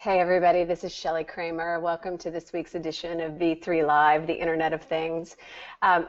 Hey everybody, this is Shelly Kramer. Welcome to this week's edition of V3 Live, the Internet of Things. Um,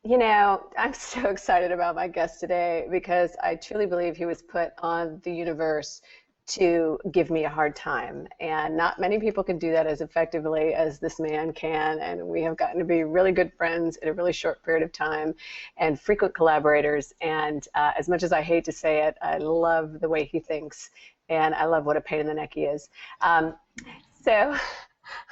I'm so excited about my guest today because I truly believe he was put on the universe to give me a hard time. And not many people can do that as effectively as this man can. And we have gotten to be really good friends in a really short period of time and frequent collaborators. And as much as I hate to say it, I love the way he thinks. And I love what a pain in the neck he is. So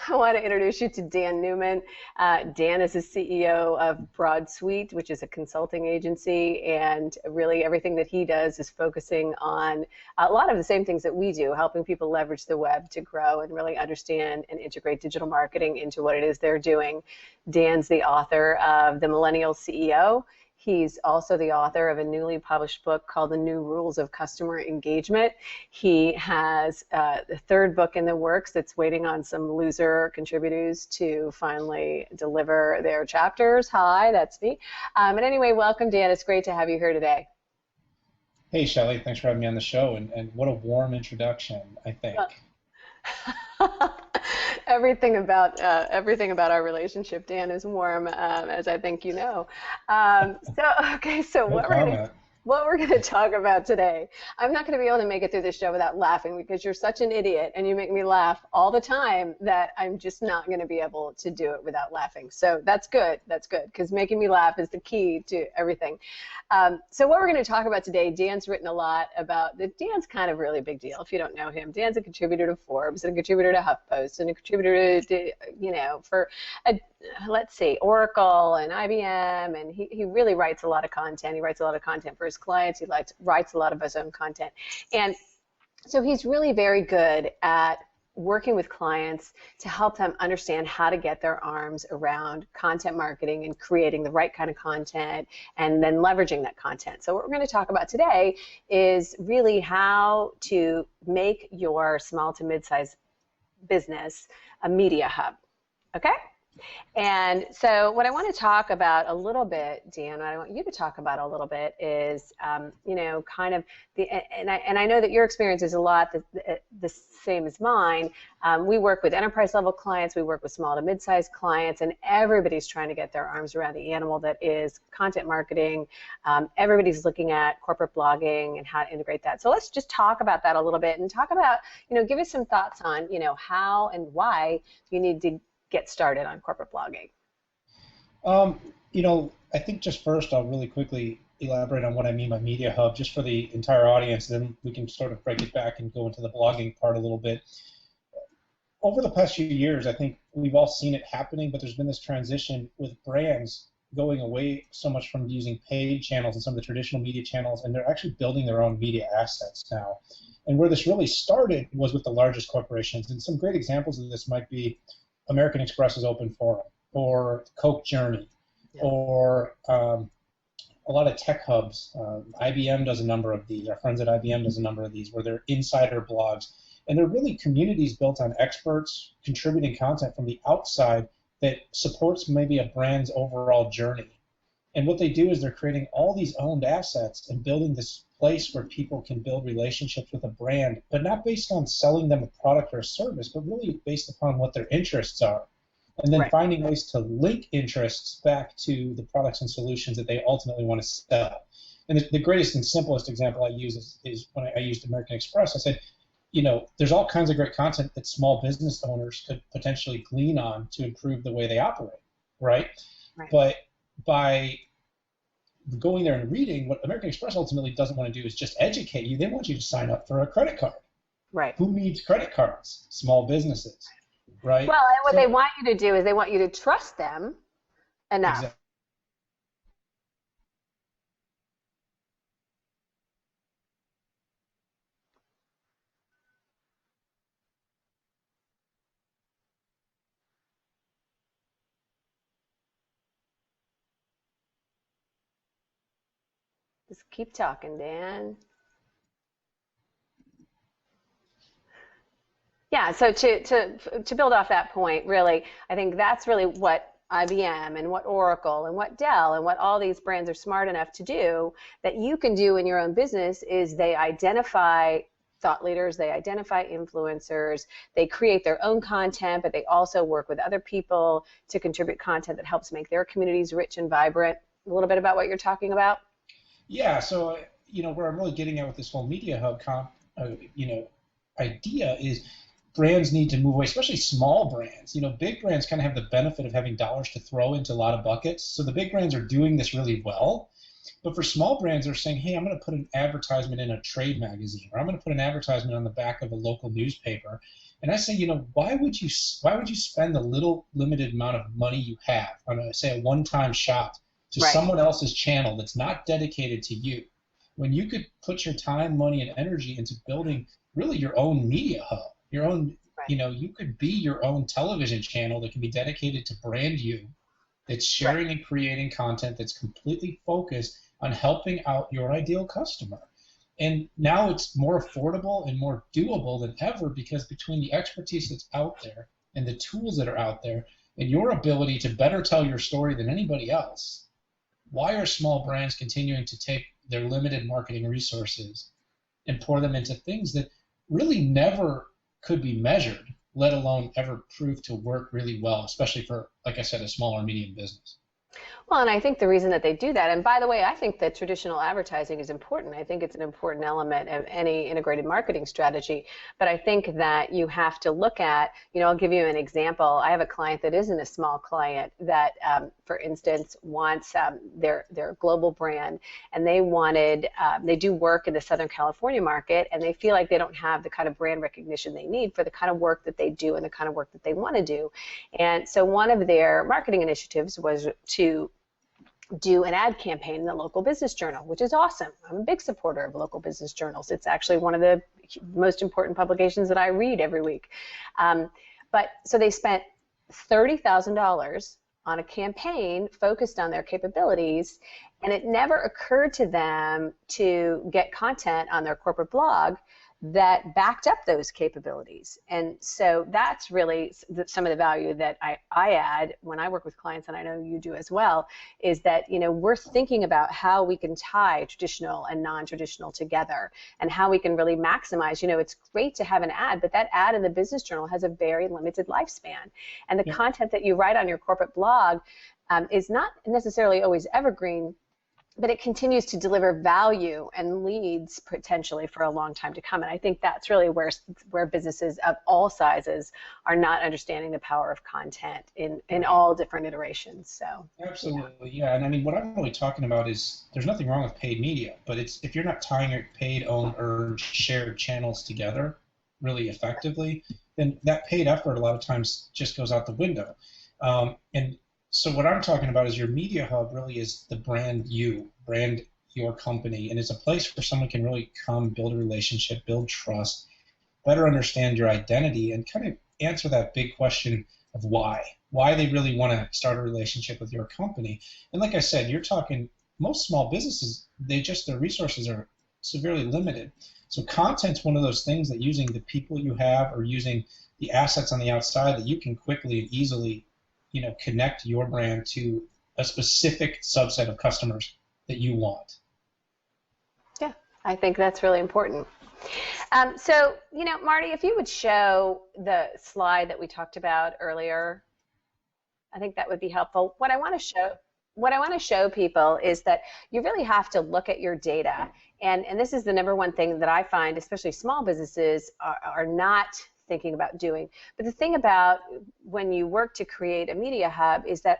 I want to introduce you to Dan Newman. Dan is the CEO of BroadSuite, which is a consulting agency, and really everything that he does is focusing on a lot of the same things that we do, helping people leverage the web to grow and really understand and integrate digital marketing into what it is they're doing. Dan's the author of The Millennial CEO. He's also the author of a newly published book called The New Rules of Customer Engagement. He has the third book in the works that's waiting on some loser contributors to finally deliver their chapters. Hi, that's me. But anyway, welcome, Dan. It's great to have you here today. Hey, Shelly. Thanks for having me on the show. And what a warm introduction, I think. Everything about our relationship, Dan, is warm, as I think you know. So what we're gonna talk about today. I'm not going to be able to make it through this show without laughing because you're such an idiot and you make me laugh all the time that I'm just not going to be able to do it without laughing. So that's good. That's good because making me laugh is the key to everything. So what we're going to talk about today, Dan's written a lot about Dan's kind of really big deal if you don't know him. Dan's a contributor to Forbes and a contributor to HuffPost and a contributor to, let's see, Oracle and IBM, and he really writes a lot of content. He writes a lot of content for his clients. He writes a lot of his own content. And so he's really very good at working with clients to help them understand how to get their arms around content marketing and creating the right kind of content and then leveraging that content. So what we're going to talk about today is really how to make your small to mid-sized business a media hub. Okay? And so what I want to talk about a little bit, Dan, what I want you to talk about a little bit is, kind of and I know that your experience is a lot the same as mine. We work with enterprise level clients, we work with small to mid-sized clients, and everybody's trying to get their arms around the animal that is content marketing. Everybody's looking at corporate blogging and how to integrate that. So let's just talk about that a little bit and talk about, give us some thoughts on, how and why you need to get started on corporate blogging. I think just first I'll really quickly elaborate on what I mean by Media Hub, just for the entire audience, then we can sort of break it back and go into the blogging part a little bit. Over the past few years, I think we've all seen it happening, but there's been this transition with brands going away so much from using paid channels and some of the traditional media channels, and they're actually building their own media assets now. And where this really started was with the largest corporations, and some great examples of this might be American Express's Open Forum, or Coke Journey, or a lot of tech hubs. IBM does a number of these. Our friends at IBM does a number of these, where they're insider blogs. And they're really communities built on experts contributing content from the outside that supports maybe a brand's overall journey. And what they do is they're creating all these owned assets and building this place where people can build relationships with a brand, but not based on selling them a product or a service, but really based upon what their interests are. And then finding ways to link interests back to the products and solutions that they ultimately want to sell. And the greatest and simplest example I use is when I used American Express. I said, there's all kinds of great content that small business owners could potentially glean on to improve the way they operate, right? But by going there and reading, what American Express ultimately doesn't want to do is just educate you. They want you to sign up for a credit card. Right. Who needs credit cards? Small businesses, right? Well, and what they want you to do is they want you to trust them enough. Exactly. Just keep talking, Dan. Yeah, so to build off that point, really, I think that's really what IBM and what Oracle and what Dell and what all these brands are smart enough to do that you can do in your own business is they identify thought leaders, they identify influencers, they create their own content, but they also work with other people to contribute content that helps make their communities rich and vibrant. A little bit about what you're talking about? Yeah, so where I'm really getting at with this whole media hub idea is brands need to move away, especially small brands. Big brands kind of have the benefit of having dollars to throw into a lot of buckets. So the big brands are doing this really well. But for small brands, they're saying, hey, I'm going to put an advertisement in a trade magazine, or I'm going to put an advertisement on the back of a local newspaper. And I say, why would you spend the little limited amount of money you have on, a one-time shot to Right. someone else's channel that's not dedicated to you, when you could put your time, money, and energy into building really your own media hub, your own, Right. You could be your own television channel that can be dedicated to brand you, that's sharing and creating content that's completely focused on helping out your ideal customer. And now it's more affordable and more doable than ever, because between the expertise that's out there and the tools that are out there and your ability to better tell your story than anybody else, why are small brands continuing to take their limited marketing resources and pour them into things that really never could be measured, let alone ever prove to work really well, especially for, like I said, a small or medium business? Well, and I think the reason that they do that, and by the way, I think that traditional advertising is important. I think it's an important element of any integrated marketing strategy. But I think that you have to look at, I'll give you an example. I have a client that isn't a small client that, for instance, wants their global brand, and they do work in the Southern California market, and they feel like they don't have the kind of brand recognition they need for the kind of work that they do and the kind of work that they want to do. And so one of their marketing initiatives was to do an ad campaign in the local business journal, which is awesome. I'm a big supporter of local business journals. It's actually one of the most important publications that I read every week. But so they spent $30,000 on a campaign focused on their capabilities, and it never occurred to them to get content on their corporate blog that backed up those capabilities. And so that's really some of the value that I add when I work with clients, and I know you do as well, is that we're thinking about how we can tie traditional and non-traditional together and how we can really maximize. It's great to have an ad, but that ad in the business journal has a very limited lifespan. And the content that you write on your corporate blog is not necessarily always evergreen, but it continues to deliver value and leads potentially for a long time to come. And I think that's really where businesses of all sizes are not understanding the power of content in all different iterations. So absolutely, yeah. And I mean, what I'm really talking about is there's nothing wrong with paid media, but if you're not tying your paid, owned, earned, shared channels together really effectively, then that paid effort a lot of times just goes out the window. And so what I'm talking about is your media hub really is the brand your company, and it's a place where someone can really come, build a relationship, build trust, better understand your identity, and kind of answer that big question of why they really want to start a relationship with your company. And like I said, you're talking most small businesses, their resources are severely limited. So content's one of those things that using the people you have or using the assets on the outside that you can quickly and easily connect your brand to a specific subset of customers that you want. Yeah, I think that's really important. So, Marty, if you would show the slide that we talked about earlier, I think that would be helpful. What I want to show people is that you really have to look at your data. And this is the number one thing that I find, especially small businesses are not thinking about doing. But the thing about when you work to create a media hub is that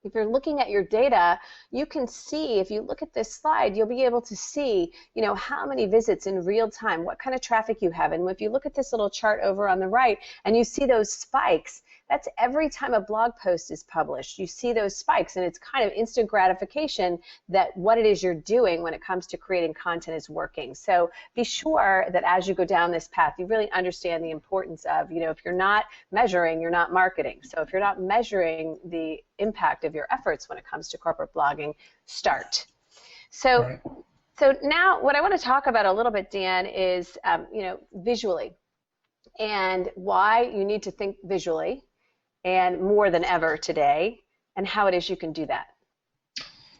if you're looking at your data, you can see, if you look at this slide, you'll be able to see, how many visits in real time, what kind of traffic you have. And if you look at this little chart over on the right and you see those spikes, that's every time a blog post is published. You see those spikes, and it's kind of instant gratification that what it is you're doing when it comes to creating content is working. So be sure that as you go down this path, you really understand the importance of, if you're not measuring, you're not marketing. So if you're not measuring the impact of your efforts when it comes to corporate blogging, start. So, Right. So now what I want to talk about a little bit, Dan, is, visually, and why you need to think visually, and more than ever today, and how it is you can do that.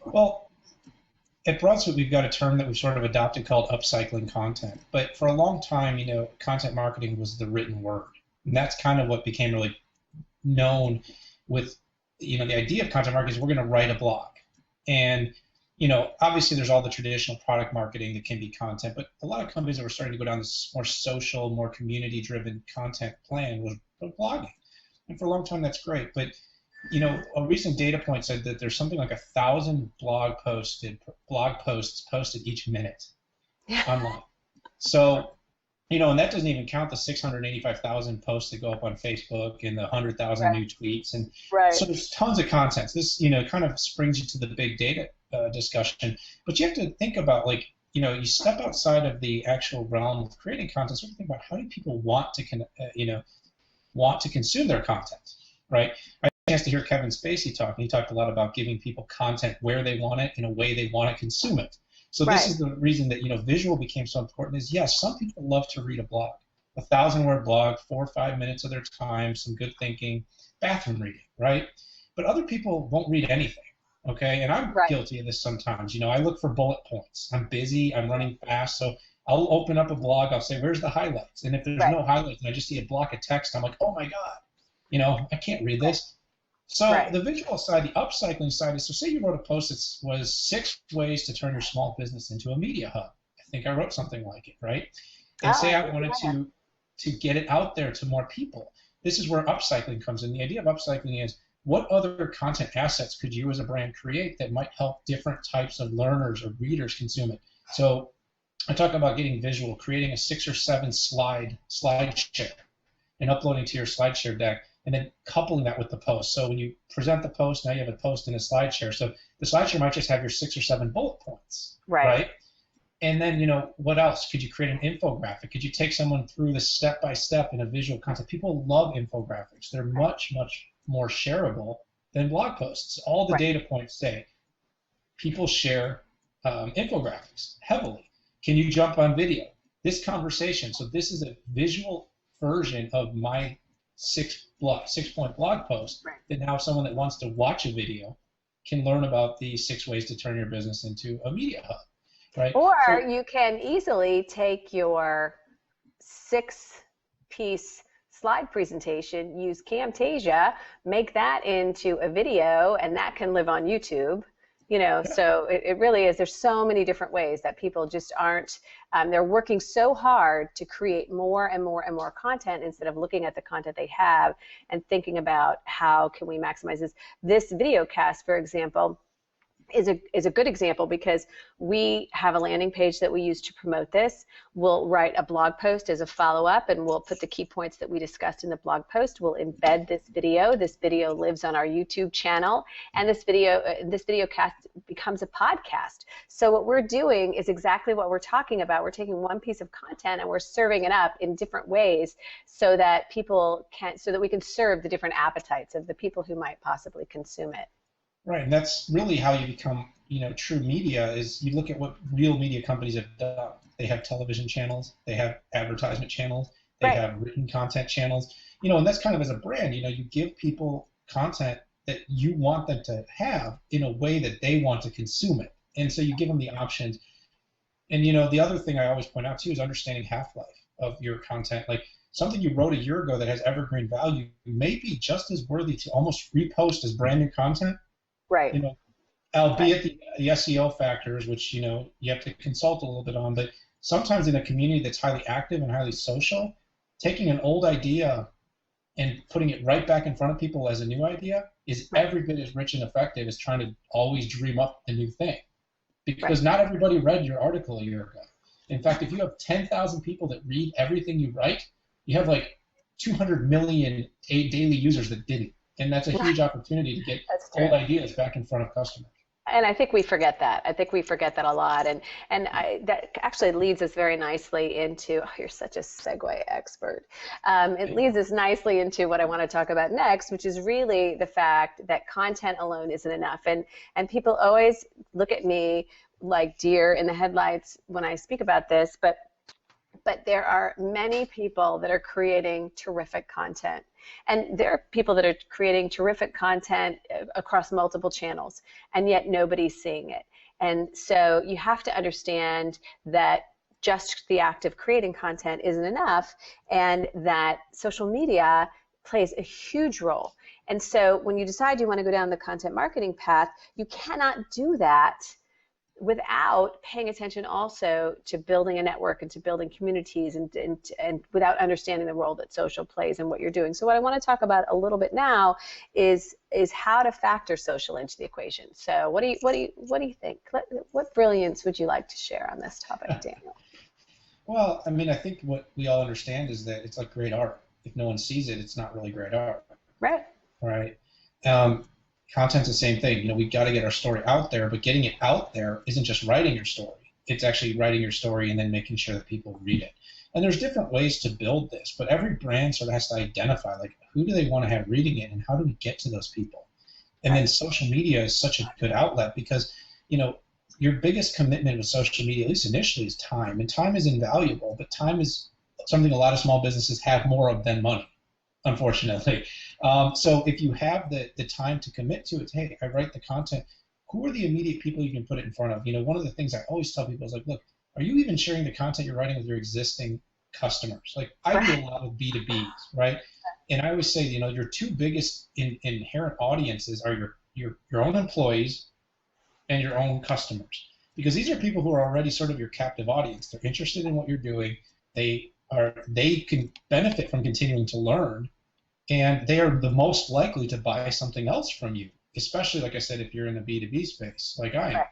Well, at BroadSuite, we've got a term that we've sort of adopted called upcycling content. But for a long time, content marketing was the written word. And that's kind of what became really known with, the idea of content marketing is we're going to write a blog. And, obviously there's all the traditional product marketing that can be content, but a lot of companies that were starting to go down this more social, more community-driven content plan was blogging. And for a long time, that's great. But a recent data point said that there's something like 1,000 blog posts posted each minute online. So, and that doesn't even count the 685,000 posts that go up on Facebook and the 100,000 new tweets. And so there's tons of content. This, kind of springs you to the big data discussion. But you have to think about, you step outside of the actual realm of creating content. So you think about how do people want to consume their content, right? I had a chance to hear Kevin Spacey talk, and he talked a lot about giving people content where they want it in a way they want to consume it. So this is the reason that visual became so important. Is yes, some people love to read a blog, 1,000-word blog, 4 or 5 minutes of their time, some good thinking, bathroom reading, right? But other people won't read anything, okay? And I'm guilty of this sometimes. I look for bullet points. I'm busy. I'm running fast, so I'll open up a blog. I'll say, "Where's the highlights?" And if there's no highlights, and I just see a block of text, I'm like, "Oh my God, I can't read this." So the visual side, the upcycling side is, so say you wrote a post that was 6 ways to turn your small business into a media hub. I think I wrote something like it, right? And say I wanted to get it out there to more people. This is where upcycling comes in. The idea of upcycling is what other content assets could you as a brand create that might help different types of learners or readers consume it? So I talk about getting visual, creating a 6 or 7 slide share and uploading to your SlideShare deck, and then coupling that with the post. So when you present the post, now you have a post in a SlideShare. So the SlideShare might just have your 6 or 7 bullet points, right? And then, what else? Could you create an infographic? Could you take someone through the step-by-step in a visual content? People love infographics. They're much, much more shareable than blog posts. All the data points say people share infographics heavily. Can you jump on video? This conversation, so this is a visual version of my 6-point blog post that now someone that wants to watch a video can learn about the 6 ways to turn your business into a media hub, right? Or you can easily take your 6-piece slide presentation, use Camtasia, make that into a video, and that can live on YouTube. So it really is. There's so many different ways that people just aren't, they're working so hard to create more and more and more content instead of looking at the content they have and thinking about how can we maximize this. This video cast, for example, is a good example because we have a landing page that we use to promote this. We'll write a blog post as a follow-up, and we'll put the key points that we discussed in the blog post. We'll embed this video. This video lives on our YouTube channel, and this video cast becomes a podcast. So what we're doing is exactly what we're talking about. We're taking one piece of content and we're serving it up in different ways so that we can serve the different appetites of the people who might possibly consume it. Right, and that's really how you become, true media. Is you look at what real media companies have done. They have television channels, they have advertisement channels, they have written content channels. And that's kind of as a brand. You give people content that you want them to have in a way that they want to consume it, and so you give them the options. And the other thing I always point out too is understanding half-life of your content. Like something you wrote a year ago that has evergreen value may be just as worthy to almost repost as brand new content. Right. Albeit the SEO factors, which you have to consult a little bit on, but sometimes in a community that's highly active and highly social, taking an old idea and putting it right back in front of people as a new idea is every bit as rich and effective as trying to always dream up a new thing. Because not everybody read your article a year ago. In fact, if you have 10,000 people that read everything you write, you have like 200 million daily users that didn't. And that's a huge opportunity to get old ideas back in front of customers. And I think we forget that. I think we forget that a lot. And that actually leads us very nicely into, you're such a segue expert. It leads us nicely into what I want to talk about next, which is really the fact that content alone isn't enough. And people always look at me like deer in the headlights when I speak about this, but there are many people that are creating terrific content. And there are people that are creating terrific content across multiple channels, and yet nobody's seeing it. And so you have to understand that just the act of creating content isn't enough, and that social media plays a huge role. And so when you decide you want to go down the content marketing path, you cannot do that without paying attention also to building a network and to building communities, and without understanding the role that social plays in what you're doing. So what I want to talk about a little bit now is how to factor social into the equation. So what do you think? What brilliance would you like to share on this topic, Daniel? Well, I mean, I think what we all understand is that it's like great art. If no one sees it, it's not really great art. Right. Right. Content's the same thing. You know, we've got to get our story out there, but getting it out there isn't just writing your story. It's actually writing your story and then making sure that people read it. And there's different ways to build this, but every brand sort of has to identify, like, who do they want to have reading it, and how do we get to those people? And then social media is such a good outlet because, you know, your biggest commitment with social media, at least initially, is time. And time is invaluable, but time is something a lot of small businesses have more of than money, unfortunately. So if you have the time to commit to it, hey, I write the content, who are the immediate people you can put it in front of? You know, one of the things I always tell people is like, look, are you even sharing the content you're writing with your existing customers? Like, I do a lot with B2Bs, right? And I always say, you know, your two biggest inherent audiences are your own employees and your own customers. Because these are people who are already sort of your captive audience. They're interested in what you're doing. They can benefit from continuing to learn, and they are the most likely to buy something else from you, especially, like I said, if you're in the B2B space, like I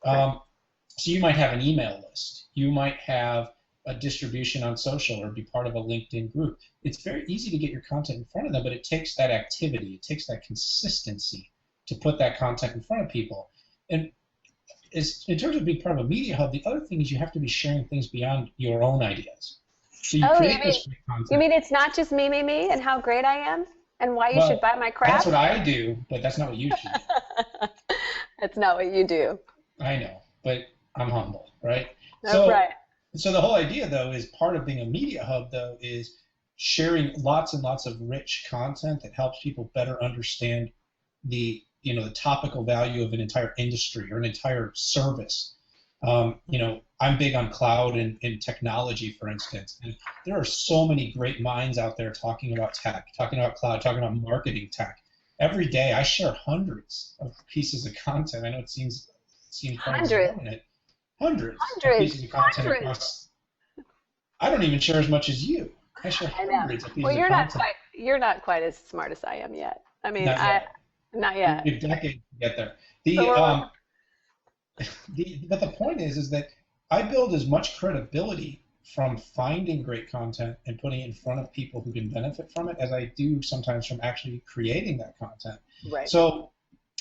am. So you might have an email list. You might have a distribution on social or be part of a LinkedIn group. It's very easy to get your content in front of them, but it takes that activity, it takes that consistency to put that content in front of people. And in terms of being part of a media hub, the other thing is you have to be sharing things beyond your own ideas. So you create this great content. You mean it's not just me, and how great I am, and why you should buy my crap? That's what I do, but that's not what you should do. That's not what you do. I know, but I'm humble, right? That's right. So the whole idea, though, is part of being a media hub, though, is sharing lots and lots of rich content that helps people better understand the topical value of an entire industry or an entire service. You know, I'm big on cloud and technology, for instance, and there are so many great minds out there talking about tech, talking about cloud, talking about marketing tech. Every day I share hundreds of pieces of content. I know it seems hundreds of pieces of content across. I don't even share as much as you. I share hundreds of pieces of content. You're not quite as smart as I am yet. I mean, not yet. You have decades to get there. But the point is that I build as much credibility from finding great content and putting it in front of people who can benefit from it as I do sometimes from actually creating that content. Right. So,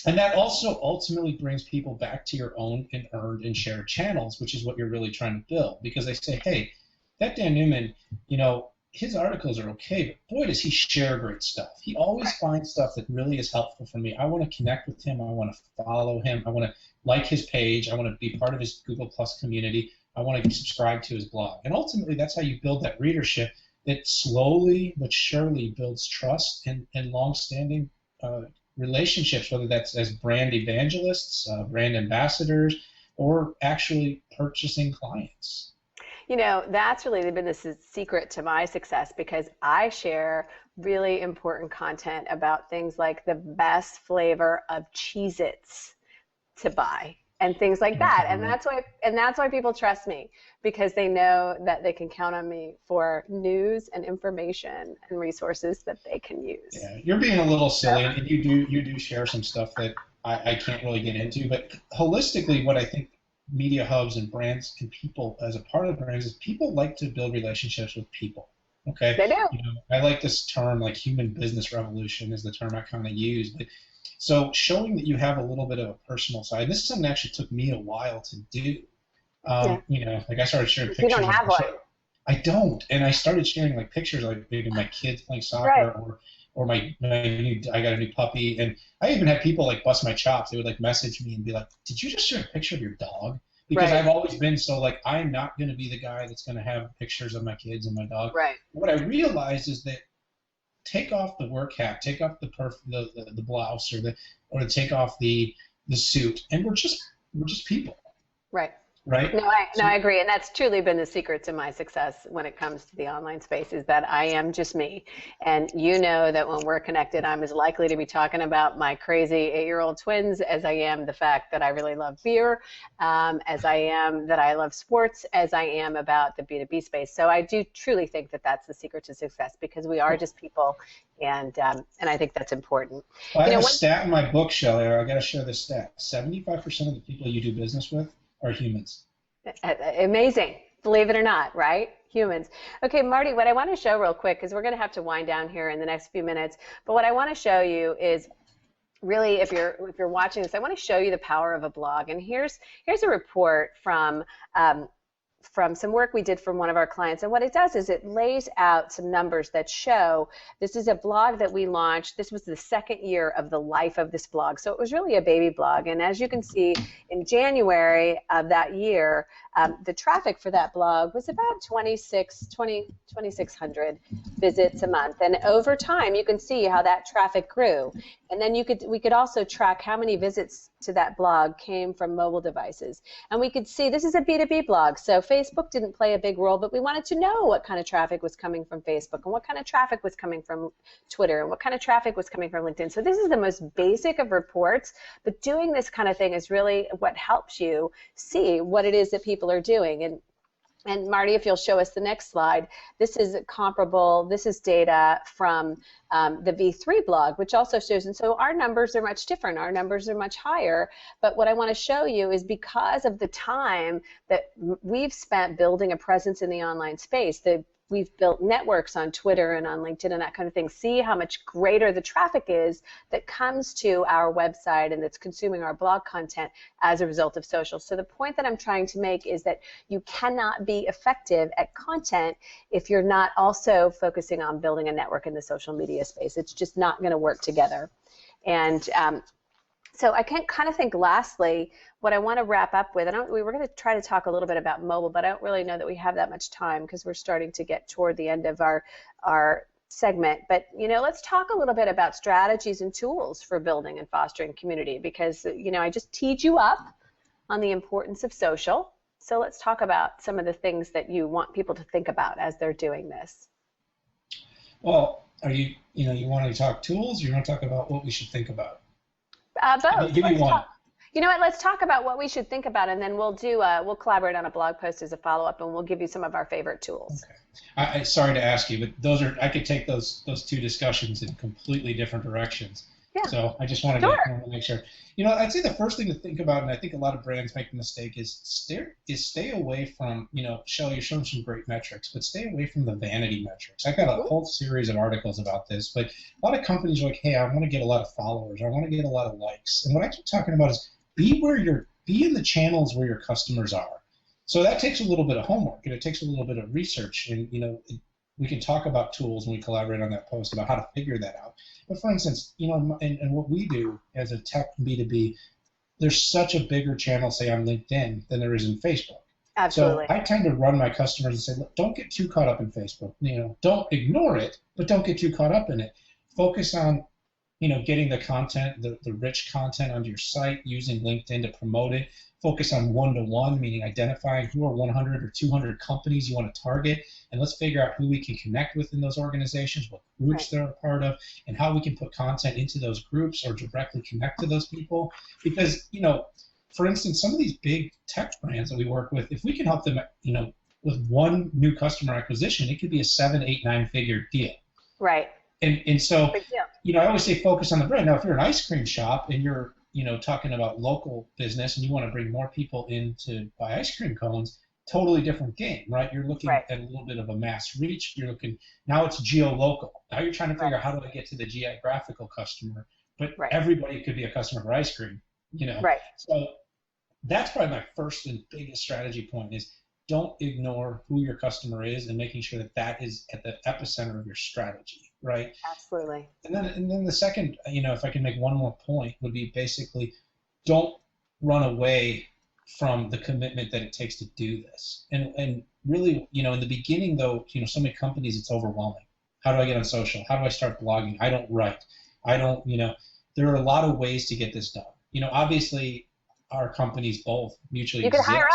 and that also ultimately brings people back to your own and earned and shared channels, which is what you're really trying to build. Because they say, hey, that Dan Newman, you know, his articles are okay, but boy, does he share great stuff. He always finds stuff that really is helpful for me. I want to connect with him. I want to follow him. I want to like his page. I want to be part of his Google Plus community. I want to subscribe to his blog. And ultimately, that's how you build that readership that slowly but surely builds trust and long-standing relationships, whether that's as brand evangelists, brand ambassadors, or actually purchasing clients. You know, that's really been the secret to my success, because I share really important content about things like the best flavor of Cheez-Its to buy and things like that. And that's why people trust me, because they know that they can count on me for news and information and resources that they can use. Yeah, you're being a little silly, and you do share some stuff that I can't really get into. But holistically, what I think media hubs and brands and people as a part of brands is people like to build relationships with people. Okay. They do. You know, I like this term, like human business revolution is the term I kind of use. But so showing that you have a little bit of a personal side. This is something that actually took me a while to do. You know, like I started sharing pictures. You don't have one. I don't, and I started sharing like pictures, like maybe my kids playing soccer, or my I got a new puppy, and I even had people like bust my chops. They would like message me and be like, "Did you just share a picture of your dog?" Because I've always been so like, I'm not going to be the guy that's going to have pictures of my kids and my dog. Right. What I realized is that take off the work hat, take off the blouse or to take off the suit, and we're just people, Right. right? No, I agree. And that's truly been the secret to my success when it comes to the online space is that I am just me. And you know that when we're connected, I'm as likely to be talking about my crazy 8-year-old twins as I am the fact that I really love beer, as I am that I love sports, as I am about the B2B space. So I do truly think that that's the secret to success because we are just people. And I think that's important. Well, I have a stat in my book, Shelly. I got to share this stat. 75% of the people you do business with are humans. Amazing. Believe it or not, right? Humans. Okay, Marty, what I want to show real quick, because we're going to have to wind down here in the next few minutes, but what I want to show you is really, if you're watching this, I want to show you the power of a blog. And here's a report from some work we did from one of our clients. And what it does is it lays out some numbers that show this is a blog that we launched. This was the second year of the life of this blog. So it was really a baby blog. And as you can see, in January of that year, the traffic for that blog was about 2,600 visits a month. And over time, you can see how that traffic grew. And then we could also track how many visits to that blog came from mobile devices. And we could see this is a B2B blog, so Facebook didn't play a big role, but we wanted to know what kind of traffic was coming from Facebook and what kind of traffic was coming from Twitter and what kind of traffic was coming from LinkedIn. So this is the most basic of reports, but doing this kind of thing is really what helps you see what it is that people are doing. And Marty, if you'll show us the next slide, this is comparable. This is data from the V3 blog, which also shows, and so our numbers are much different. Our numbers are much higher, but what I want to show you is because of the time that we've spent building a presence in the online space, we've built networks on Twitter and on LinkedIn and that kind of thing. See how much greater the traffic is that comes to our website and that's consuming our blog content as a result of social. So the point that I'm trying to make is that you cannot be effective at content if you're not also focusing on building a network in the social media space. It's just not going to work together. And so I can kind of think lastly, what I want to wrap up with, we were going to try to talk a little bit about mobile, but I don't really know that we have that much time because we're starting to get toward the end of our segment. But, let's talk a little bit about strategies and tools for building and fostering community because, I just teed you up on the importance of social. So let's talk about some of the things that you want people to think about as they're doing this. Well, you want to talk tools or you want to talk about what we should think about? Both. Give me one. You know what? Let's talk about what we should think about, and then we'll collaborate on a blog post as a follow-up, and we'll give you some of our favorite tools. Okay. Sorry to ask you, but I could take those two discussions in completely different directions. Yeah. So I just wanted to make sure. I'd say the first thing to think about, and I think a lot of brands make the mistake, is stay away from, Shelly, you're showing some great metrics, but stay away from the vanity metrics. I've got a whole series of articles about this, but a lot of companies are like, hey, I want to get a lot of followers, I want to get a lot of likes. And what I keep talking about is be in the channels where your customers are. So that takes a little bit of homework, and it takes a little bit of research, and we can talk about tools when we collaborate on that post about how to figure that out. But for instance, and what we do as a tech B2B, there's such a bigger channel, say, on LinkedIn than there is in Facebook. Absolutely. So I tend to run my customers and say, look, don't get too caught up in Facebook. Don't ignore it, but don't get too caught up in it. Focus on, getting the content, the rich content onto your site, using LinkedIn to promote it. Focus on one-to-one, meaning identifying who are 100 or 200 companies you want to target, and let's figure out who we can connect with in those organizations, what groups they're a part of, and how we can put content into those groups or directly connect to those people. Because, for instance, some of these big tech brands that we work with, if we can help them, with one new customer acquisition, it could be a 7, 8, 9-figure deal. Right. And so, I always say focus on the brand. Now, if you're an ice cream shop and you're talking about local business and you want to bring more people in to buy ice cream cones, totally different game, right? You're looking at a little bit of a mass reach. Now it's geo-local. Now you're trying to figure out how do I get to the geographical customer, but everybody could be a customer for ice cream, Right. So that's probably my first and biggest strategy point is don't ignore who your customer is and making sure that is at the epicenter of your strategy, right? Absolutely. And then the second, if I can make one more point, would be basically don't run away from the commitment that it takes to do this. And really, in the beginning, though, so many companies, it's overwhelming. How do I get on social? How do I start blogging? I don't write. I don't, there are a lot of ways to get this done. Obviously, our companies both mutually You could hire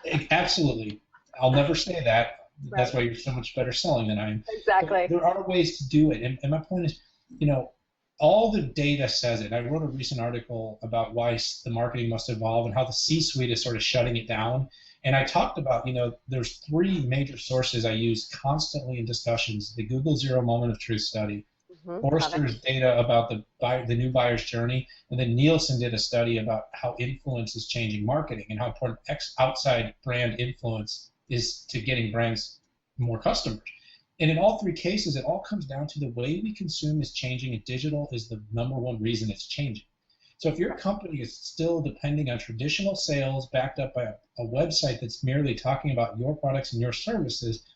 exist. us. Absolutely. I'll never say that. That's Right. why you're so much better selling than I am. But Exactly. there are ways to do it. And my point is, all the data says it. I wrote a recent article about why the marketing must evolve and how the C-suite is sort of shutting it down. And I talked about, there's three major sources I use constantly in discussions: the Google Zero Moment of Truth study, Forrester's data about the new buyer's journey, and then Nielsen did a study about how influence is changing marketing and how important outside brand influence is to getting brands more customers. And in all three cases, it all comes down to the way we consume is changing, and digital is the number one reason it's changing. So if your company is still depending on traditional sales backed up by a website that's merely talking about your products and your services,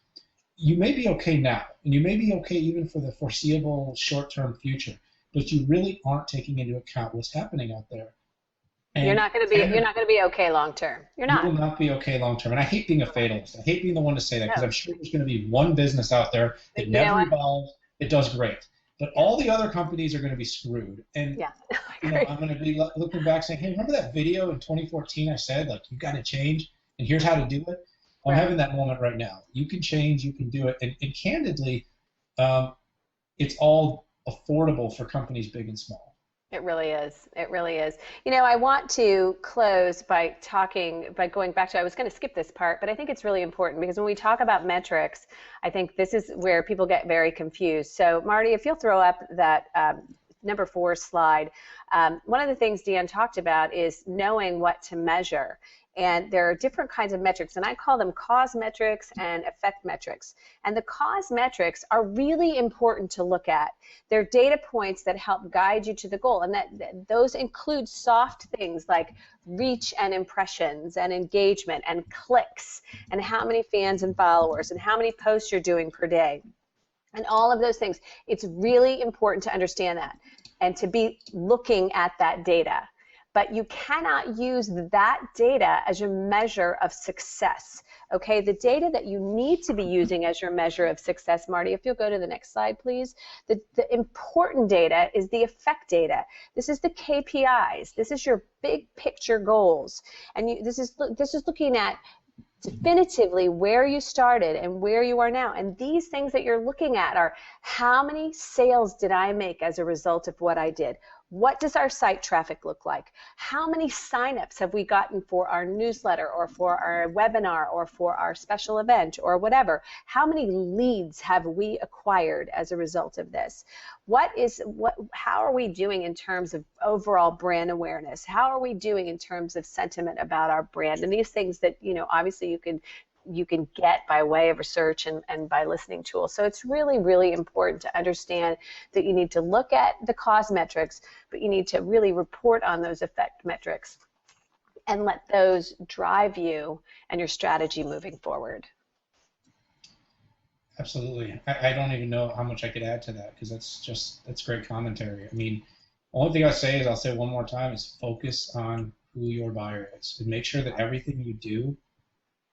you may be okay now, and you may be okay even for the foreseeable short-term future, but you really aren't taking into account what's happening out there. And you're not going to be okay long term. You're not. You will not be okay long term. And I hate being a fatalist. I hate being the one to say that, because I'm sure there's going to be one business out there that never evolves, it does great. But all the other companies are going to be screwed. And I'm going to be looking back saying, hey, remember that video in 2014 I said, like, you got to change, and here's how to do it? I'm having that moment right now. You can change, you can do it. And candidly, it's all affordable for companies big and small. It really is. It really is. I want to close by going back to, I was going to skip this part, but I think it's really important, because when we talk about metrics, I think this is where people get very confused. So Marty, if you'll throw up that number 4 slide, one of the things Dan talked about is knowing what to measure. And there are different kinds of metrics, and I call them cause metrics and effect metrics. And the cause metrics are really important to look at. They're data points that help guide you to the goal, and those include soft things like reach and impressions and engagement and clicks and how many fans and followers and how many posts you're doing per day. And all of those things, it's really important to understand that and to be looking at that data. But you cannot use that data as your measure of success, okay? The data that you need to be using as your measure of success, Marty, if you'll go to the next slide, please. The important data is the effect data. This is the KPIs. This is your big picture goals. And this is looking at definitively where you started and where you are now. And these things that you're looking at are, how many sales did I make as a result of what I did? What does our site traffic look like? How many signups have we gotten for our newsletter or for our webinar or for our special event or whatever? How many leads have we acquired as a result of this? How are we doing in terms of overall brand awareness? How are we doing in terms of sentiment about our brand? And these things that, obviously you can get by way of research and by listening tools. So it's really, really important to understand that you need to look at the cause metrics, but you need to really report on those effect metrics and let those drive you and your strategy moving forward. Absolutely. I don't even know how much I could add to that, because that's great commentary. I mean, the only thing I'll say one more time, is focus on who your buyer is and make sure that everything you do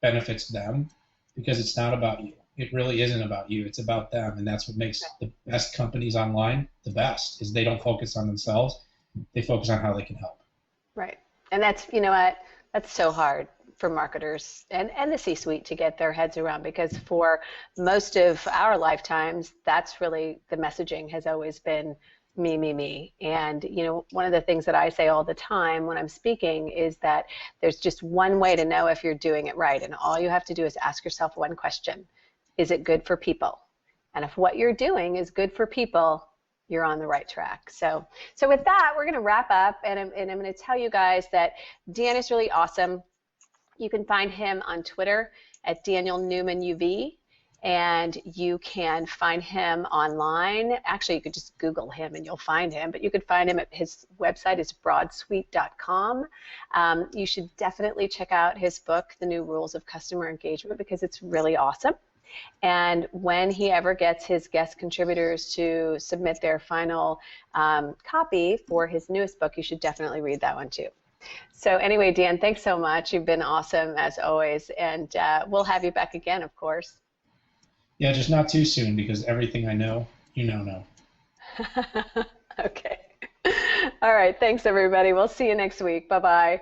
benefits them, because it's not about you. It really isn't about you. It's about them, and that's what makes the best companies online the best, is they don't focus on themselves. They focus on how they can help. Right. And that's, that's so hard for marketers and the C-suite to get their heads around, because for most of our lifetimes, that's really the messaging has always been me, me, me. And, one of the things that I say all the time when I'm speaking is that there's just one way to know if you're doing it right. And all you have to do is ask yourself one question. Is it good for people? And if what you're doing is good for people, you're on the right track. So with that, we're going to wrap up. And I'm going to tell you guys that Dan is really awesome. You can find him on Twitter at Daniel Newman UV. And you can find him online. Actually, you could just Google him and you'll find him, but you could find him at his website is broadsuite.com. You should definitely check out his book, The New Rules of Customer Engagement, because it's really awesome. And when he ever gets his guest contributors to submit their final copy for his newest book, you should definitely read that one too. So anyway, Dan, thanks so much. You've been awesome as always, and we'll have you back again, of course. Yeah, just not too soon because everything I know, you know. Okay. All right. Thanks, everybody. We'll see you next week. Bye bye.